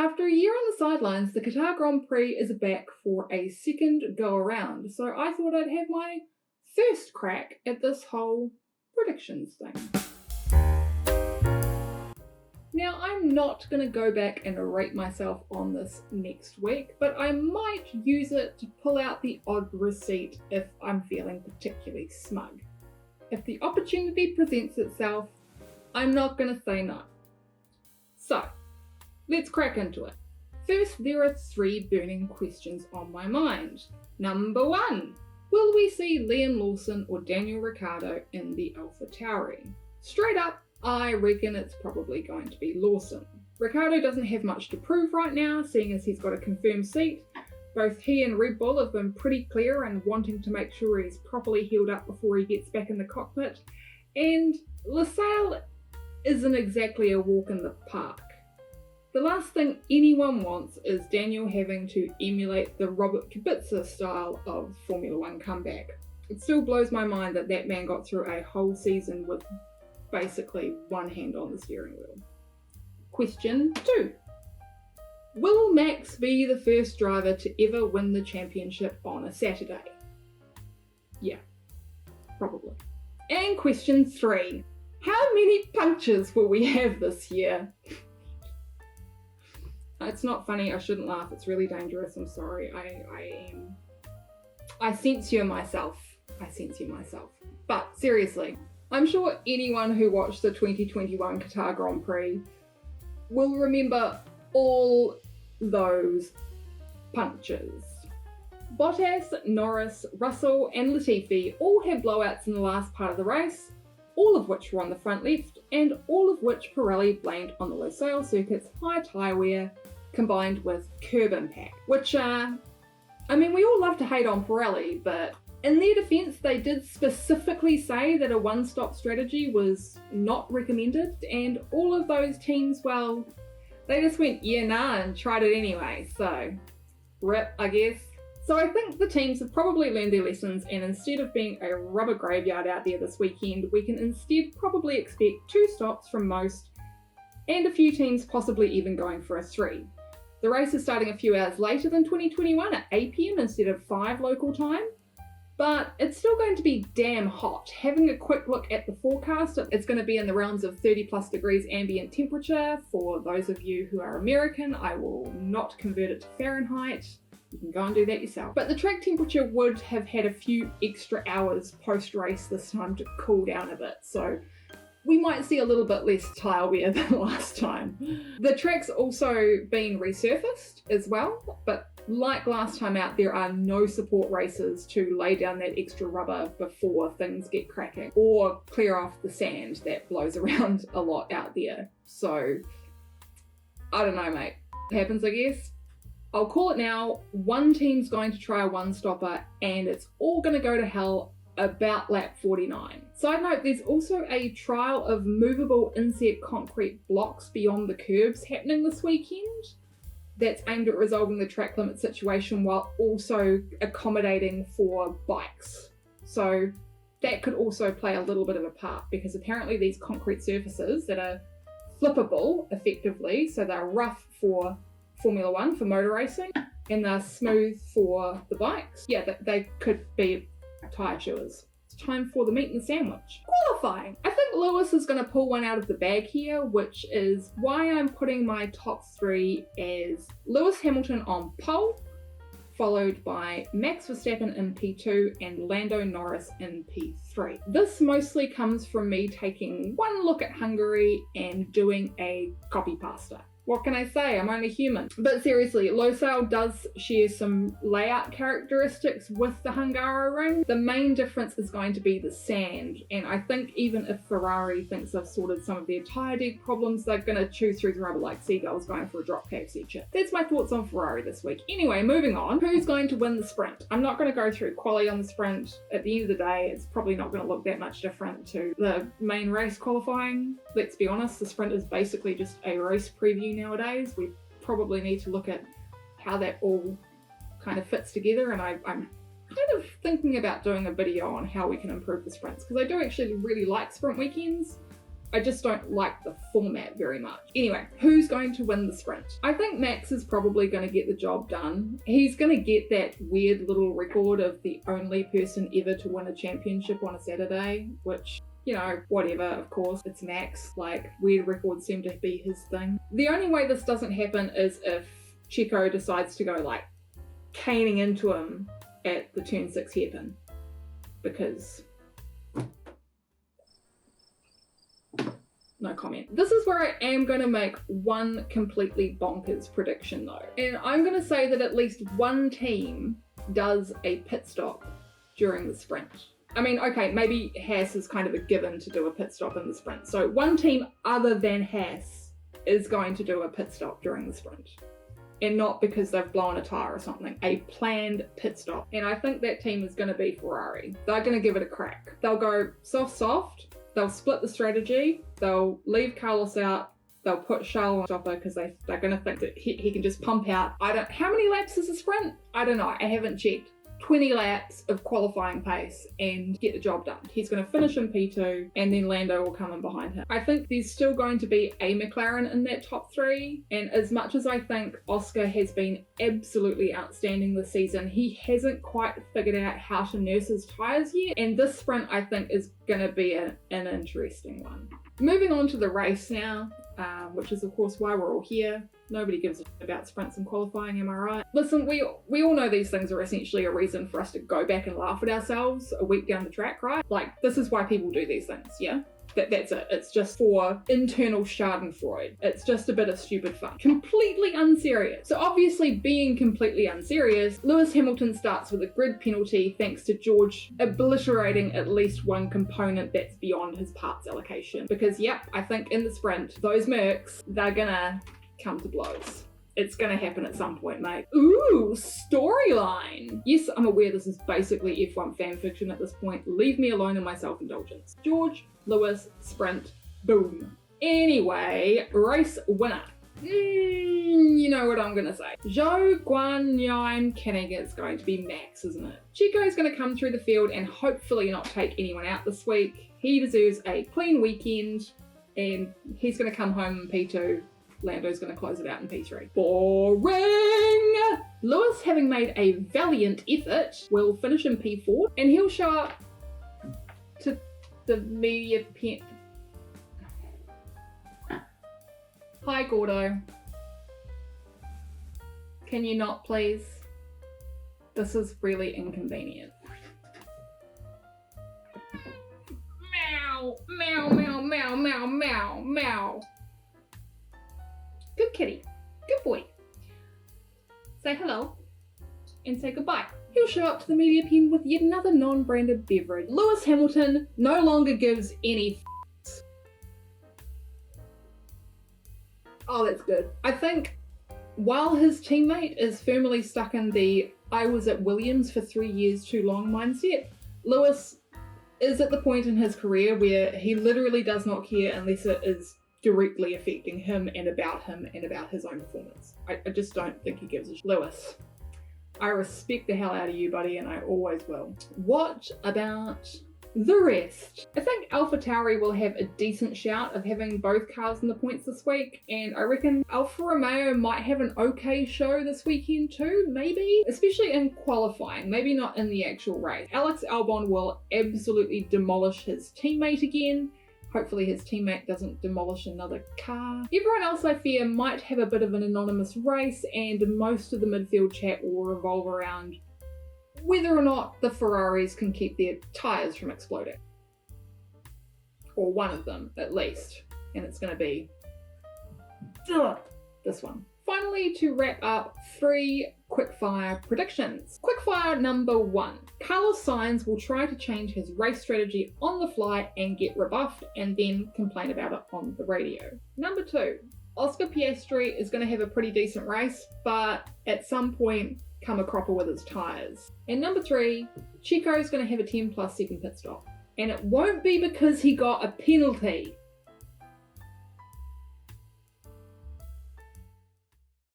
After a year on the sidelines, the Qatar Grand Prix is back for a second go around, so I thought I'd have my first crack at this whole predictions thing. Now, I'm not going to go back and rate myself on this next week, but I might use it to pull out the odd receipt if I'm feeling particularly smug. If the opportunity presents itself, I'm not going to say no. So, let's crack into it. First, there are 3 burning questions on my mind. Number 1, will we see Liam Lawson or Daniel Ricciardo in the AlphaTauri? Straight up, I reckon it's probably going to be Lawson. Ricciardo doesn't have much to prove right now, seeing as he's got a confirmed seat. Both he and Red Bull have been pretty clear in wanting to make sure he's properly healed up before he gets back in the cockpit. And Lassalle isn't exactly a walk in the park. The last thing anyone wants is Daniel having to emulate the Robert Kubica style of Formula One comeback. It still blows my mind that that man got through a whole season with basically one hand on the steering wheel. Question 2. Will Max be the first driver to ever win the championship on a Saturday? Yeah, probably. And question 3. How many punctures will we have this year? It's not funny, I shouldn't laugh, it's really dangerous, I'm sorry. I censure myself. But seriously, I'm sure anyone who watched the 2021 Qatar Grand Prix will remember all those punctures. Bottas, Norris, Russell and Latifi all had blowouts in the last part of the race, all of which were on the front left, and all of which Pirelli blamed on the Losail circuit's high tyre wear combined with curb impact. Which, we all love to hate on Pirelli, but in their defence, they did specifically say that a one-stop strategy was not recommended, and all of those teams, well, they just went, yeah, nah, and tried it anyway, so rip, I guess. So I think the teams have probably learned their lessons, and instead of being a rubber graveyard out there this weekend, we can instead probably expect 2 stops from most, and a few teams possibly even going for a 3. The race is starting a few hours later than 2021 at 8 PM instead of 5 local time, but it's still going to be damn hot. Having a quick look at the forecast, it's going to be in the realms of 30 plus degrees ambient temperature. For those of you who are American, I will not convert it to Fahrenheit. You can go and do that yourself. But the track temperature would have had a few extra hours post-race this time to cool down a bit, so we might see a little bit less tyre wear than last time. The track's also been resurfaced as well, but like last time out, there are no support races to lay down that extra rubber before things get cracking or clear off the sand that blows around a lot out there. So, I don't know, mate. It happens, I guess. I'll call it now. One team's going to try a one-stopper and it's all going to go to hell about lap 49. Side note, there's also a trial of movable inset concrete blocks beyond the curbs happening this weekend that's aimed at resolving the track limit situation while also accommodating for bikes. So that could also play a little bit of a part, because apparently these concrete surfaces that are flippable effectively, so they're rough for Formula One, for motor racing, and they're smooth for the bikes. Yeah, they could be tyre chewers. It's time for the meat and the sandwich. Qualifying. I think Lewis is going to pull one out of the bag here, which is why I'm putting my top 3 as Lewis Hamilton on pole, followed by Max Verstappen in P2 and Lando Norris in P3. This mostly comes from me taking one look at Hungary and doing a copy pasta. What can I say? I'm only human. But seriously, Losail does share some layout characteristics with the Hungaroring. The main difference is going to be the sand, and I think even if Ferrari thinks they've sorted some of their tyre deg problems, they're going to chew through the rubber like seagulls going for a drop KFC chip. That's my thoughts on Ferrari this week. Anyway, moving on. Who's going to win the sprint? I'm not going to go through quali on the sprint. At the end of the day, it's probably not going to look that much different to the main race qualifying. Let's be honest, the sprint is basically just a race preview nowadays. We probably need to look at how that all kind of fits together, and I'm kind of thinking about doing a video on how we can improve the sprints, because I do actually really like sprint weekends. I just don't like the format very much. Anyway, who's going to win the sprint? I think Max is probably going to get the job done. He's going to get that weird little record of the only person ever to win a championship on a Saturday, which, you know, whatever, of course, it's Max. Like, weird records seem to be his thing. The only way this doesn't happen is if Checo decides to go, like, caning into him at the turn 6 hairpin. Because... no comment. This is where I am going to make one completely bonkers prediction though. And I'm going to say that at least one team does a pit stop during the sprint. I mean, okay, maybe Haas is kind of a given to do a pit stop in the sprint. So one team other than Haas is going to do a pit stop during the sprint. And not because they've blown a tyre or something. A planned pit stop. And I think that team is going to be Ferrari. They're going to give it a crack. They'll go soft. They'll split the strategy, they'll leave Carlos out, they'll put Charles on stopper because they're going to think that he can just pump out. How many laps is a sprint? I don't know, I haven't checked. 20 laps of qualifying pace and get the job done. He's going to finish in P2 and then Lando will come in behind him. I think there's still going to be a McLaren in that top 3, and as much as I think Oscar has been absolutely outstanding this season, he hasn't quite figured out how to nurse his tyres yet, and this sprint I think is going to be an interesting one. Moving on to the race now, which is of course why we're all here. Nobody gives a shit about sprints and qualifying, am I right? Listen, we all know these things are essentially a reason for us to go back and laugh at ourselves a week down the track, right? Like, this is why people do these things, yeah? That's it. It's just for internal schadenfreude. It's just a bit of stupid fun. Completely unserious. So obviously, being completely unserious, Lewis Hamilton starts with a grid penalty thanks to George obliterating at least one component that's beyond his parts allocation. Because, yep, I think in the sprint, those Mercs, they're gonna come to blows. It's gonna happen at some point, mate. Ooh, storyline. Yes, I'm aware this is basically F1 fanfiction at this point. Leave me alone in my self-indulgence. George, Lewis, sprint, boom. Anyway, race winner. You know what I'm gonna say. Zhou Guanyin Kenning is going to be Max, isn't it? Checo's gonna come through the field and hopefully not take anyone out this week. He deserves a clean weekend and he's gonna come home in P2. Lando's going to close it out in P3. Boring! Lewis, having made a valiant effort, will finish in P4 and he'll show up to the media pen. Hi, Gordo. Can you not, please? This is really inconvenient. Meow, meow, meow, meow, meow, meow, meow. Good kitty. Good boy. Say hello and say goodbye. He'll show up to the media pen with yet another non-branded beverage. Lewis Hamilton no longer gives any f***s. Oh, that's good. I think while his teammate is firmly stuck in the I was at Williams for 3 years too long mindset, Lewis is at the point in his career where he literally does not care unless it is directly affecting him and about his own performance. I just don't think he gives a shit. Lewis, I respect the hell out of you, buddy, and I always will. What about the rest? I think AlphaTauri will have a decent shout of having both cars in the points this week, and I reckon Alfa Romeo might have an okay show this weekend too, maybe? Especially in qualifying, maybe not in the actual race. Alex Albon will absolutely demolish his teammate again. Hopefully his teammate doesn't demolish another car. Everyone else, I fear, might have a bit of an anonymous race, and most of the midfield chat will revolve around whether or not the Ferraris can keep their tyres from exploding. Or one of them, at least. And it's going to be this one. Finally, to wrap up, 3 quickfire predictions. Quickfire number 1. Carlos Sainz will try to change his race strategy on the fly and get rebuffed and then complain about it on the radio. Number 2. Oscar Piastri is going to have a pretty decent race, but at some point come a cropper with his tyres. And number 3. Checo is going to have a 10+ second pit stop. And it won't be because he got a penalty.